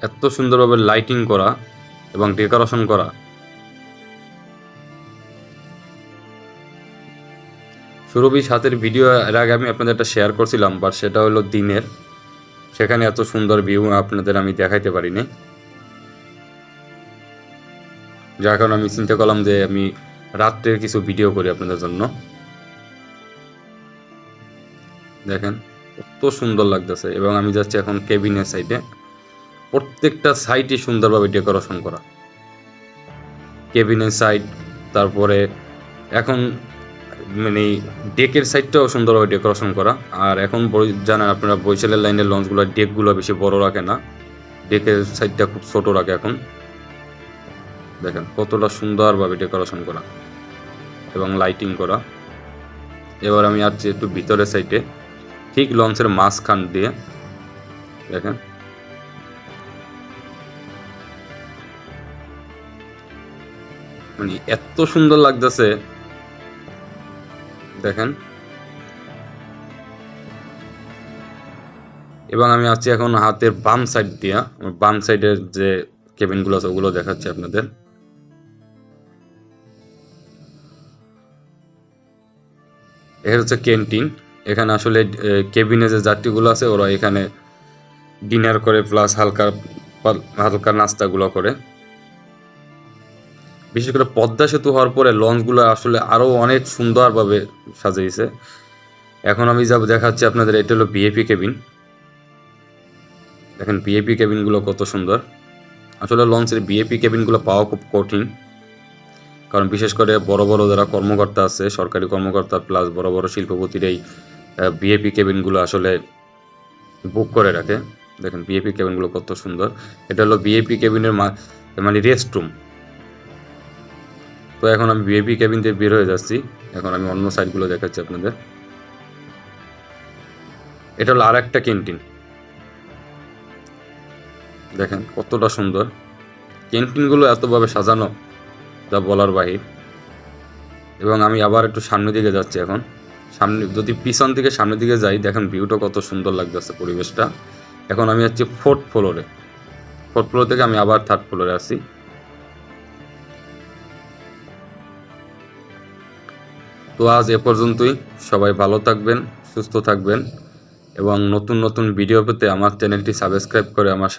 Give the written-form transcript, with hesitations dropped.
এত সুন্দরভাবে লাইটিং করা এবং ডেকোরেশন করা। সুরভি সাথের ভিডিও এর আগে আমি আপনাদের একটা শেয়ার করছিলাম, বাট সেটা হলো দিনের, সেখানে এত সুন্দর ভিউ আপনাদের আমি দেখাইতে পারিনি, যার কারণে আমি চিন্তা করলাম যে আমি রাত্রের কিছু ভিডিও করি আপনাদের জন্য। দেখেন কত সুন্দর লাগতেছে। এবং আমি যাচ্ছি এখন কেবিনের সাইডে। প্রত্যেকটা সাইডই সুন্দরভাবে ডেকোরেশন করা, কেবিনের সাইড, তারপরে এখন মানে ডেকের সাইডটাও সুন্দরভাবে ডেকোরেশন করা। আর এখন জানেন আপনারা বরিশালের লাইনের লঞ্চগুলো ডেকগুলো বেশি বড় রাখে না, ডেকের সাইডটা খুব ছোট রাখে এখন। দেখেন কতটা সুন্দরভাবে ডেকোরেশন করা এবং লাইটিং করা। এবার আমি আসছি একটু ভিতরের সাইডে, ঠিক লঞ্চের মাঝখান দিয়ে। দেখেন মানে এত সুন্দর লাগতেছে। দেখেন এবং আমি আছি এখন হাতের বাম সাইড দিয়া, বাম সাইডের যে কেবিনগুলো আছে ওগুলো দেখাচ্ছি আপনাদের। এর হচ্ছে ক্যান্টিন। এখানে আসলে কেবিনে যে যাত্রীগুলো আছে ওরা এখানে ডিনার করে, প্লাস হালকা হালকা নাস্তাগুলো করে। বিশেষ করে পদ্মা সেতু হওয়ার পরে লঞ্চগুলো আসলে আরও অনেক সুন্দরভাবে সাজিয়েছে। এখন আমি যা দেখাচ্ছি আপনাদের, এটা হলো ভিআইপি কেবিন। দেখেন ভিআইপি কেবিনগুলো কত সুন্দর। আসলে লঞ্চের ভিআইপি কেবিনগুলো পাওয়া খুব কঠিন, কারণ বিশেষ করে বড় বড় যারা কর্মকর্তা আছে, সরকারি কর্মকর্তা প্লাস বড় বড় শিল্পপতিরাই ভিআইপি কেবিনগুলো আসলে বুক করে রাখে। দেখেন ভিআইপি কেবিনগুলো কত সুন্দর। এটা হলো ভিআইপি কেবিনের মানে রেস্ট রুম। তো এখন আমি ভিআইপি কেবিন থেকে বের হয়ে যাচ্ছি। এখন আমি অন্য সাইডগুলো দেখাচ্ছি আপনাদের। এটা হলো আর একটা ক্যান্টিন। দেখেন কতটা সুন্দর। ক্যান্টিনগুলো এতভাবে সাজানো যা বলার বাহির। এবং আমি আবার একটু সামনের দিকে যাচ্ছি এখন। সামনে যদি পিছন থেকে সামনের দিকে যাই, দেখেন ভিউটা কত সুন্দর লাগতেছে পরিবেশটা। এখন আমি যাচ্ছি ফোর্থ ফ্লোরে। ফোর্থ ফ্লোর থেকে আমি আবার থার্ড ফ্লোরে আসি। তো আজ এ পর্যন্তই। সবাই ভালো থাকবেন, সুস্থ থাকবেন এবং নতুন নতুন ভিডিও পেতে আমার চ্যানেলটি সাবস্ক্রাইব করে আমার